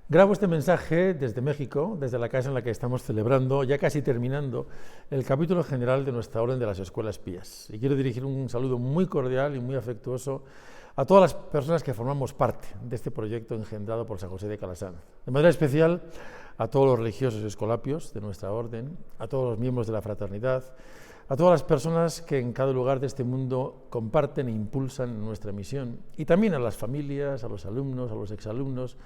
Grabo este mensaje desde México, desde la casa en la que estamos celebrando, ya casi terminando, el capítulo general de nuestra Orden de las Escuelas Pías. Y quiero dirigir un saludo muy cordial y muy afectuoso a todas las personas que formamos parte de este proyecto engendrado por San José de Calasanz. De manera especial a todos los religiosos escolapios de nuestra orden, a todos los miembros de la fraternidad, a todas las personas que en cada lugar de este mundo comparten e impulsan nuestra misión, y también a las familias, a los alumnos, a los exalumnos,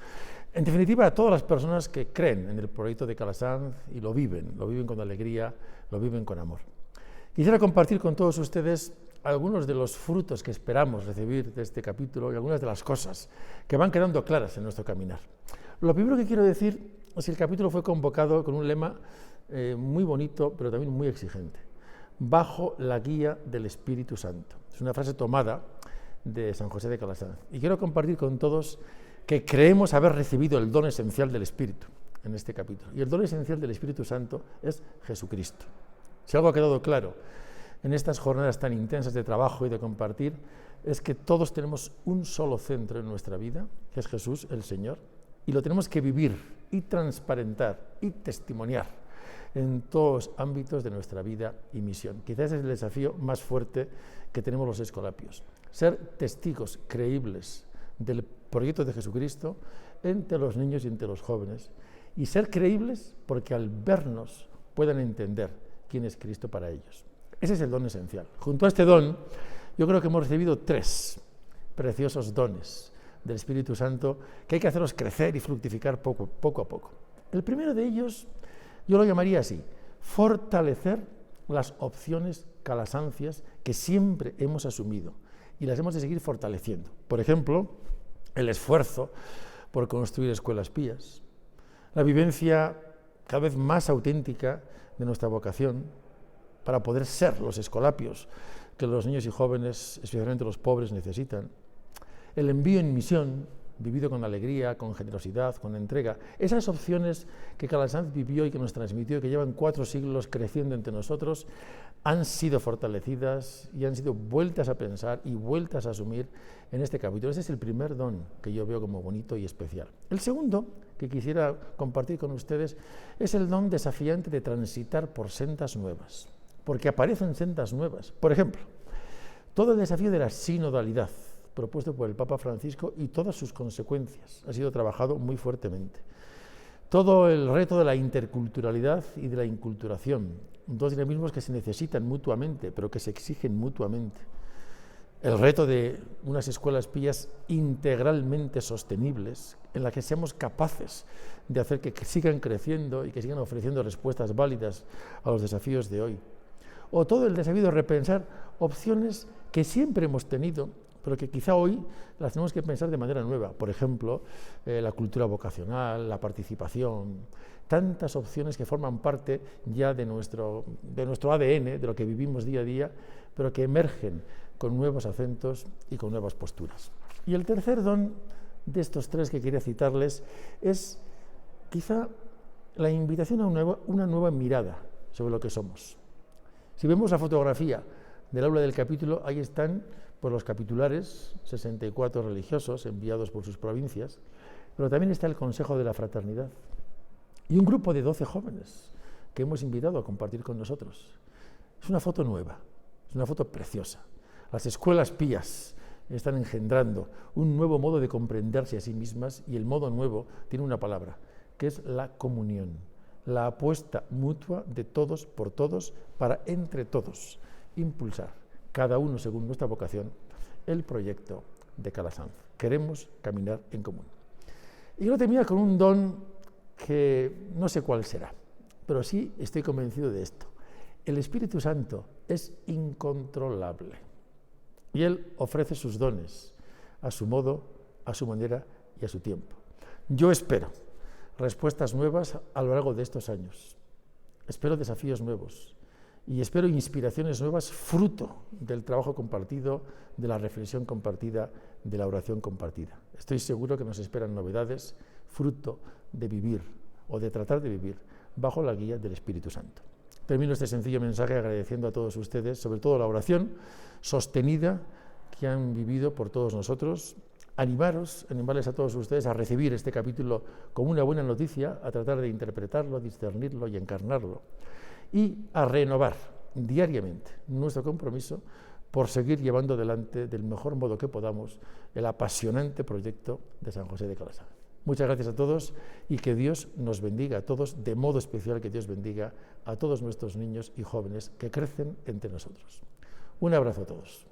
en definitiva a todas las personas que creen en el proyecto de Calasanz y lo viven con alegría, lo viven con amor. Quisiera compartir con todos ustedes algunos de los frutos que esperamos recibir de este capítulo y algunas de las cosas que van quedando claras en nuestro caminar. Lo primero que quiero decir es que el capítulo fue convocado con un lema muy bonito, pero también muy exigente: bajo la guía del Espíritu Santo. Es una frase tomada de San José de Calasanz. Y quiero compartir con todos que creemos haber recibido el don esencial del Espíritu en este capítulo. Y el don esencial del Espíritu Santo es Jesucristo. Si algo ha quedado claro en estas jornadas tan intensas de trabajo y de compartir, es que todos tenemos un solo centro en nuestra vida, que es Jesús, el Señor, y lo tenemos que vivir y transparentar y testimoniar en todos los ámbitos de nuestra vida y misión. Quizás es el desafío más fuerte que tenemos los escolapios: ser testigos creíbles del proyecto de Jesucristo entre los niños y entre los jóvenes, y ser creíbles porque al vernos puedan entender quién es Cristo para ellos. Ese es el don esencial. Junto a este don, yo creo que hemos recibido 3 preciosos dones del Espíritu Santo que hay que hacerlos crecer y fructificar poco a poco. El primero de ellos yo lo llamaría así: fortalecer las opciones calasancias que siempre hemos asumido y las hemos de seguir fortaleciendo. Por ejemplo, el esfuerzo por construir escuelas pías, la vivencia cada vez más auténtica de nuestra vocación para poder ser los escolapios que los niños y jóvenes, especialmente los pobres, necesitan, el envío en misión, vivido con alegría, con generosidad, con entrega. Esas opciones que Calasanz vivió y que nos transmitió y que llevan 4 siglos creciendo entre nosotros, han sido fortalecidas y han sido vueltas a pensar y vueltas a asumir en este capítulo. Ese es el primer don que yo veo como bonito y especial. El segundo que quisiera compartir con ustedes es el don desafiante de transitar por sendas nuevas, porque aparecen sendas nuevas. Por ejemplo, todo el desafío de la sinodalidad propuesto por el Papa Francisco y todas sus consecuencias ha sido trabajado muy fuertemente. Todo el reto de la interculturalidad y de la inculturación, 2 dinamismos que se necesitan mutuamente, pero que se exigen mutuamente. El reto de unas escuelas pías integralmente sostenibles, en las que seamos capaces de hacer que sigan creciendo y que sigan ofreciendo respuestas válidas a los desafíos de hoy. O todo el desafío de repensar opciones que siempre hemos tenido, pero que quizá hoy las tenemos que pensar de manera nueva. Por ejemplo, la cultura vocacional, la participación, tantas opciones que forman parte ya de nuestro ADN, de lo que vivimos día a día, pero que emergen con nuevos acentos y con nuevas posturas. Y el tercer don de estos 3 que quería citarles es quizá la invitación a una nueva mirada sobre lo que somos. Si vemos la fotografía del aula del capítulo, ahí están por los capitulares, 64 religiosos enviados por sus provincias, pero también está el Consejo de la Fraternidad y un grupo de 12 jóvenes que hemos invitado a compartir con nosotros. Es una foto nueva, es una foto preciosa. Las escuelas pías están engendrando un nuevo modo de comprenderse a sí mismas, y el modo nuevo tiene una palabra, que es la comunión, la apuesta mutua de todos por todos para entre todos impulsar, cada uno según nuestra vocación, el proyecto de Calasanz. Queremos caminar en común. Y yo termino con un don que no sé cuál será, pero sí estoy convencido de esto. El Espíritu Santo es incontrolable y Él ofrece sus dones a su modo, a su manera y a su tiempo. Yo espero respuestas nuevas a lo largo de estos años. Espero desafíos nuevos. Y espero inspiraciones nuevas, fruto del trabajo compartido, de la reflexión compartida, de la oración compartida. Estoy seguro que nos esperan novedades, fruto de vivir o de tratar de vivir bajo la guía del Espíritu Santo. Termino este sencillo mensaje agradeciendo a todos ustedes, sobre todo la oración sostenida que han vivido por todos nosotros, animarles a todos ustedes a recibir este capítulo como una buena noticia, a tratar de interpretarlo, discernirlo y encarnarlo, y a renovar diariamente nuestro compromiso por seguir llevando adelante del mejor modo que podamos el apasionante proyecto de San José de Calasanz. Muchas gracias a todos y que Dios nos bendiga a todos, de modo especial que Dios bendiga a todos nuestros niños y jóvenes que crecen entre nosotros. Un abrazo a todos.